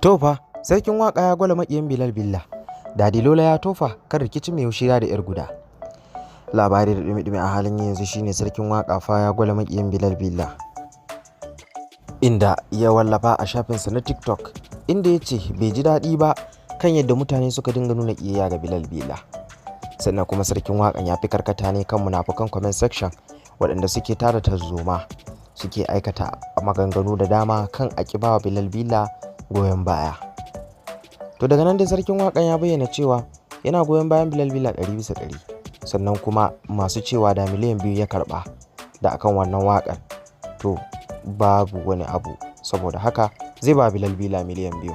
Tofa, sarkin waka ya gwala maƙiyin Bilal Billah. Dadi Lola ya tofa kan rikicin mai shira da 'yar guda. Labari da dumi-dumi a halin yanzu shine sarkin waka fa ya gwala maƙiyin Bilal Billah. Inda ya wallafa a shafinsa na TikTok, inda ya ce bai ji daɗi ba kan yadda mutane suka dinga nuna ƙiyayya ga Bilal Billah. Sannan kuma sarkin wakan ya fi karkata ne kan munafukan comment section waɗanda suke tada tarzoma, suke aikata maganganu da dama kan aƙibawa Bilal Billah goyon baya. To daga nan dai sarkin wakan ya bayyana cewa yana goyon bayan Bilal Billah 100%, sannan kuma masu cewa da miliyan 2 ya karba da akan wannan wakar to babu wani abu, saboda haka zai ba Bilal Billah miliyan 2.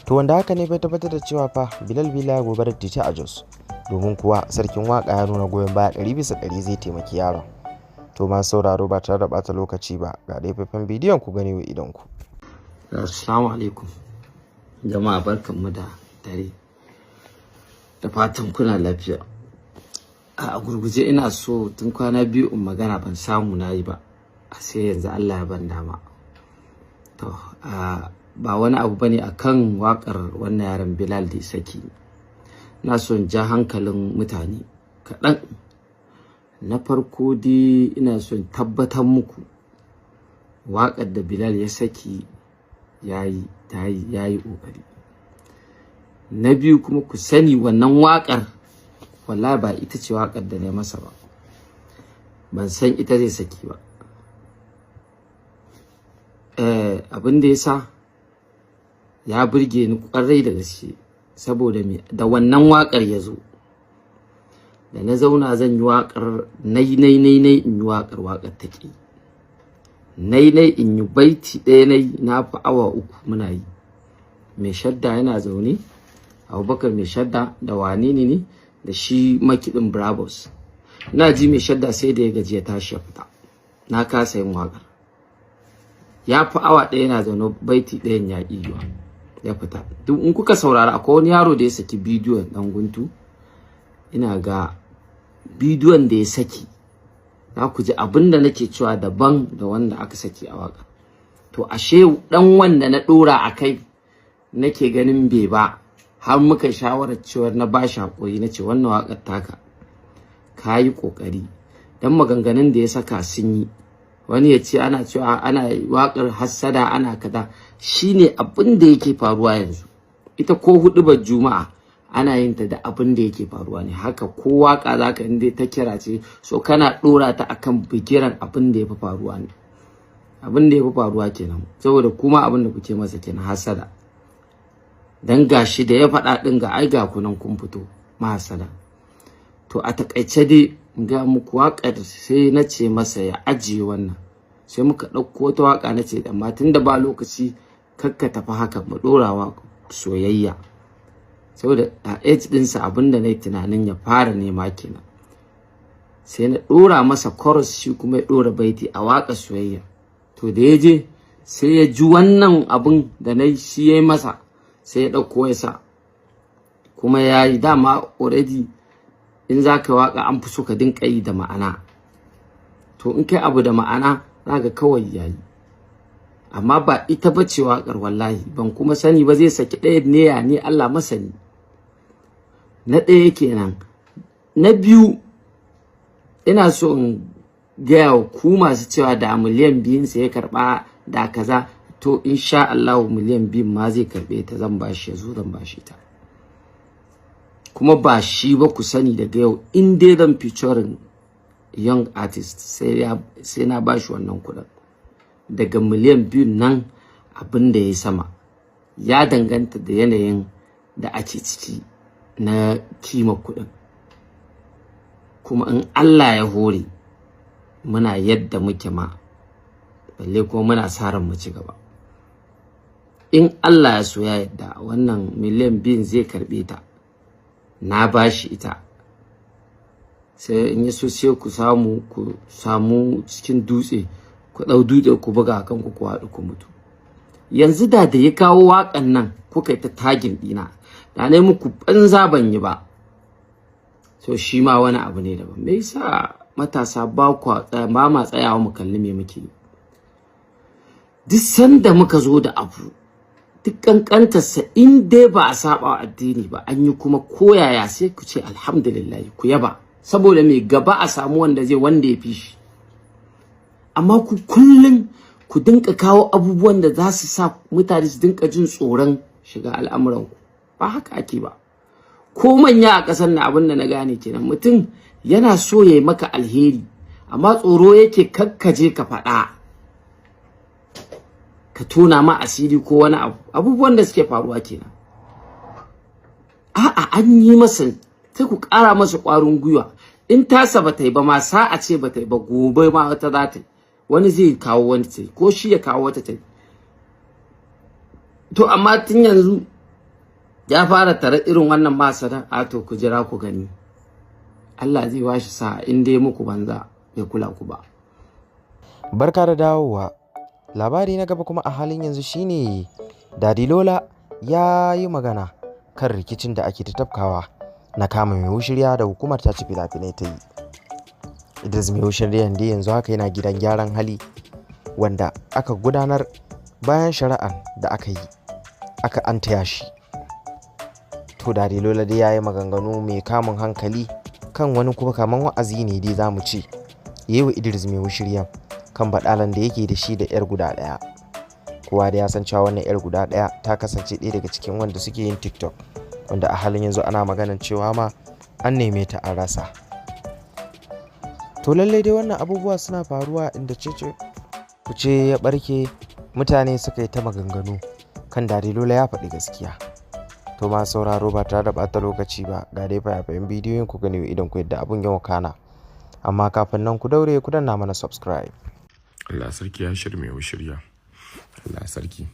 To wanda haka ne bai tabbatar da cewa fa Bilal Billah gobe da tice a Jos, domin kuwa sarkin waka ya nuna goyon baya 100% zai taimaki yaron. To ma sauraro ba tare da bata lokaci ba, ga dai faifan bidiyon ku gani wa idonku. Assalamu alaikum jama'a, barkanmu da dare, da fatan kuna lafiya. A gurguje ina so tun kwana biyu in magana ban samu nayi ba, sai yanzu Allah ya ban dama. To ba wani abu bane akan wakar wannan yaron Bilal da saki. Ina so in ja hankalin mutane kaɗan. Na farko dai ina so in tabbatar muku wakar da Bilal ya saki yayi kokari. Na biyu kuma ku sani wannan wakar wallahi ba ita ce wakar da na masa ba, ban san ita zai saki ba. Abin da yasa ya burge ni kwarai da gaske, saboda me da wannan wakar ya zo da na zauna zan yi wakar nai in yi wakar take nai in yi baiti ɗaya na fi awa 3 muna yi. Mai shadda yana zaune, Abubakar mai shadda da wane ne da shi makiɗin Bravos. Ina ji mai shadda sai da ya gaji ya tashi ya fita, na kasa yin wakar. Ya fi awa 1 yana zaune, baiti ɗayan ya iya ya fita. Duk in kuka saurara, akwai wani yaro da ya saki bidiyon dan guntu, ina ga bidiyon da ya saki za ku ji abin da nake cewa daban da wanda aka saki a waka. To ashe dan wanda na dora akai nake ganin bai ba, har muka shawarar cewa na bashi hakuri, nace wannan wakar taka kayi kokari, dan maganganun da ya saka sun yi. Wani ya ce ana cewa ana wakar hassada ana kaza, shine abin da yake faruwa yanzu. Ita ko hudubar juma'a ana yin ta da abin da yake faruwa ne, haka ko waka zaka inda ta kira ce, so kana dora ta akan bigiran abin da yafi faruwa ne. Abin da yafi faruwa kenan, saboda kuma abin da kuke masa kenan, hasada. Dan gashi da ya faɗa din ga ai ga kunan kun fito mahasada. To a takaice dai ga muku wakar, sai na ce masa ya ajiye wannan, sai muka ɗauko wata waka na ce amma tunda ba lokaci kakka tafi haka, mu ɗorawa soyayya. Saboda a age ɗinsa abinda na yi tunanin ya fara nema kenan, sai na ɗora masa chorus, shi kuma ya ɗora baiti a waka soyayya. To da ya je sai ya ji wannan abin da na yi shi ya yi masa, sai ya ɗauko ya sa, kuma ya yi dama already. In za ka waka an fi so ka dinka yi da ma'ana, to in kai abu da ma'ana za ka kawai yayi. Amma ba ita ba ce wakar, wallahi ban kuma sani ba zai saki ɗaya ne ya ne, Allah masani. Na ɗaya kenan. Na biyu, ina so in gaya wa ku masu cewa da miliyan 2 sai ya karɓa da kaza, to insha Allah miliyan 2 ma zai karɓe ta, zan bashi, ya zo zan bashi ta. Kuma ba shi ba, ku sani daga yau in dai zan featuring young artist sai na bashi wannan kuɗin. Daga miliyan 2 nan abin da ya sama ya danganta da yanayin da ake ciki na kima kuɗin. Kuma in Allah ya hore muna yadda muke ma, balle kuma muna sa ran mu ci gaba. In Allah ya so ya yadda wannan miliyan 2 zai karɓe ta, na bashi ita, sai in yi so sai ku samu cikin dutse, ku ɗau dutse ku buga kanku ku haɗu ku mutu. Yanzu da ya kawo waƙan nan kuka yi ta tagin ɗina, da na yi muku banza ban yi ba, so shi ma wani abu ne daban. Me yasa matasa ba ma tsayawa mu kalli me muke yi? Duk sanda muka zo da abu duk kankantarsa in dai ba a saba addini ba an yi kuma koyaya sai ku ce alhamdulillah ku yaba, saboda mai gaba a samu wanda ya fi shi. Amma ku kullum ku dinka kawo abubuwan da za su sa mutane su dinka jin tsoron shiga al'amuranku, ba haka ake ba. Ko manya a ƙasar na abin da na gane kenan, mutum yana so ya yi maka alheri amma tsoro yake kakkaje ka faɗa ka tona ma asiri ko wani abubuwan da suke faruwa kenan. A'a, an yi masa sai ku ƙara masa ƙwarin gwiwa. In tasa ba ta yi ba ma sa'a ce ba ta yi ba, gobe ma wata za ta yi, wani zai kawo wani ta yi ko shi ya kawo wata ta yi. To amma tun yanzu ya fara tare irin wannan masana, a to ku jira ku gani, Allah zai washi sa in dai muku banza ya kula ku ba. Barka da dawowa. Labari na gaba kuma a halin yanzu shine Daddy Lola ya yi magana kan rikicin da ake ta tafkawa na kama mai wushirya da hukumar ta ci fina-finai ta yi. Idris mai wushiryan da yanzu haka yana gidan gyaran hali wanda aka gudanar bayan shari'an da aka yi, aka an taya shi. To Daddy Lola dai ya yi maganganu mai kamun hankali kan wani kuma kaman wa'azi ne dai za mu ce yayi wa Idris mai wushiryan kan baɗalan da yake da shi da 'yar guda ɗaya. Kowa da ya san cewa wannan 'yar guda ɗaya ta kasance ɗaya daga cikin wanda suke yin TikTok, wanda a halin yanzu ana maganan cewa ma an neme ta an rasa. To lallai dai wannan abubuwa suna faruwa inda cece kuce ya barke, mutane suka yi ta maganganu kan Daddy Lola ya faɗi gaskiya. To ma sauraro ba tare da ɓata lokaci ba, ga dai fayafayen bidiyoyin ku gani idan ku yadda abun ya wakana. Amma kafin nan ku daure ku danna mana subscribe. Allah sarki ya shirme ushirya. Allah sarki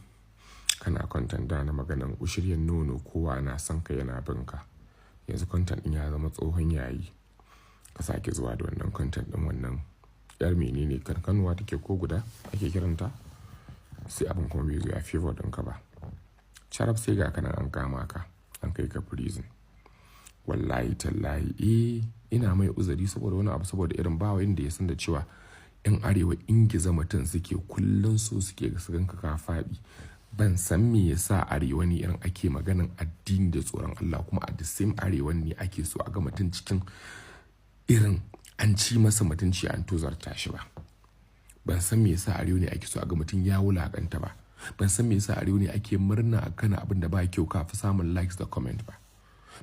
kana content da na maganan ushiryan nono, kowa na son ka yana bin ka. Yanzu content din ya zama tsohon yayi, ka sake zuwa da wannan content din. Wannan yar menene kankanuwa take ko guda ake kiranta, sai abin kuma bai zo ya favor ɗinka ba. Sharaf sai ga kana an kama ka an kai ka prison. Wallahi tallahi ina mai uzuri saboda wani abu, saboda irin bawa inda ya san da cewa yan arewa ingiza mutum suke kullun so suke ga su ganka ka faɗi. Ban san me yasa arewa ne irin ake maganan addini da tsoron Allah, kuma a the same arewa ne ake so a ga mutum cikin irin an ci masa mutunci an tozarta shi ba. Ban san me yasa arewa ne ake so a ga mutum ya wulakanta ba. Ban san me yasa arewa ne ake murna akan abin da ba kyau ka fi samun likes da comment ba.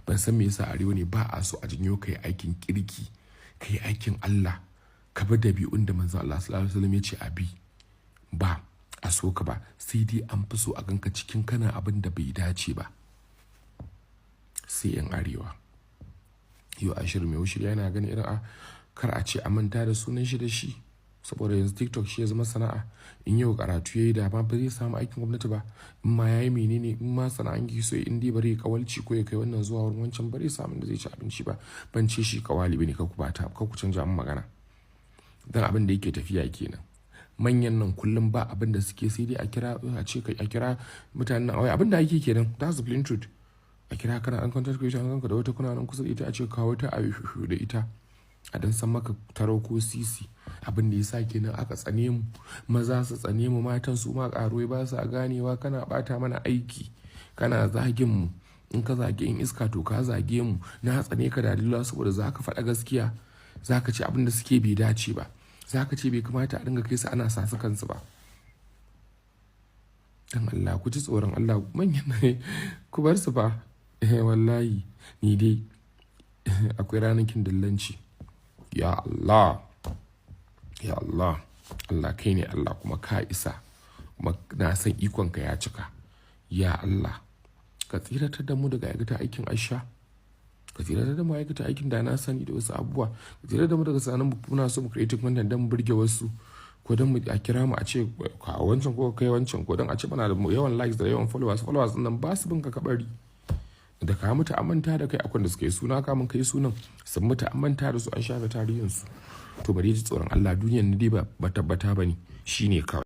Ban san me yasa arewa ne ba a so a jinyo kai aikin kirki, kai aikin Allah, ka bi dabi'un da manzon Allah sallallahu alaihi wasallam ya ce abi, ba a so ka ba, sai dai an fi so a ganka cikin kana abin da bai dace ba. Sai yan arewa yau Ashir mai wushirya yana gani irin kar a ce a manta da sunan shi da shi, saboda yanzu TikTok shi ya zama sana'a. In yau karatu yayi da ba zai samu aikin gwamnati ba, in ma yayi menene, in ma sana'an gi so in dai bare kawalci ko ya kai wannan zuwa wurin wancan bare samun da zai ci abinci ba. Ban ce shi kawali bane, ka ku bata ka ku canja min magana, dan abin da yake tafiya kenan. Manyan nan kullum ba abin da suke sai dai a kira mutanen nan abin da ake kenan. That's the plain truth. A kira kana an content creation kanka da wata kuna nan kusa da ita, a ce kawo ta a da ita a dan san maka taro ko sisi. Abin da yasa kenan aka tsane mu, maza su tsane mu, matan su ma karuwai ba su ganewa. Kana bata mana aiki, kana zagin mu. In ka zage in iska to ka zage mu. Na tsane ka da dalila saboda zaka faɗa gaskiya, zaka ce abin da suke bai dace ba, zaka ce bai kamata a dinga kai su ana sasu kansu ba. Dan Allah ku ji tsoron Allah, manyan ne ku bar su fa. Wallahi ni dai akwai ranakin dillanci. Ya Allah, ya Allah, Allah kai ne Allah kuma ka isa, kuma na san ikonka ya cika. Ya Allah ka tsiratar da mu daga aikata aikin aisha, ka tsiratar da mu aikata aikin da na sani da wasu abubuwa, ka tsiratar da mu daga sanan muna so mu create content dan mu burge wasu, ko dan mu a kira mu a ce ka wancan ko kai wancan, ko dan a ce mana da yawan likes da yawan followers din nan ba su bin ka kabari. Da ka mutu an manta da kai, akwai da suka yi suna kamun kai sunan sun mutu an manta da su an shafe tarihinsu. To bari ji tsoron Allah, duniyar ni dai ba tabbata bane, shine kawai.